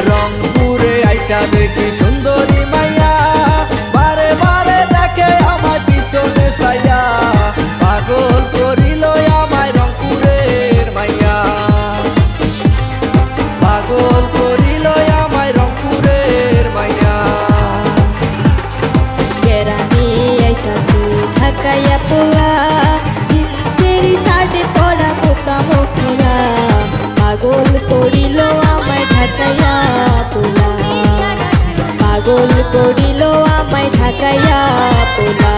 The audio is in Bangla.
রংপুরে আইসা দেখি সুন্দরী মাইয়া, বারে বারে দেখে আমার পিছনে ছাইয়া, পাগল করিল আমায় রংপুরের মাইয়া, পাগল করিল আমায় রংপুরের মাইয়া। কেরানি আইসাছি ঢাকাইয়া পোলা, জিন্সের শার্টে পরা মোটা মোটা, পাগল করিল আমায় ঢাকাইয়া পোলা, পাগল করিল আমায় ঢাকাইয়া পোলা।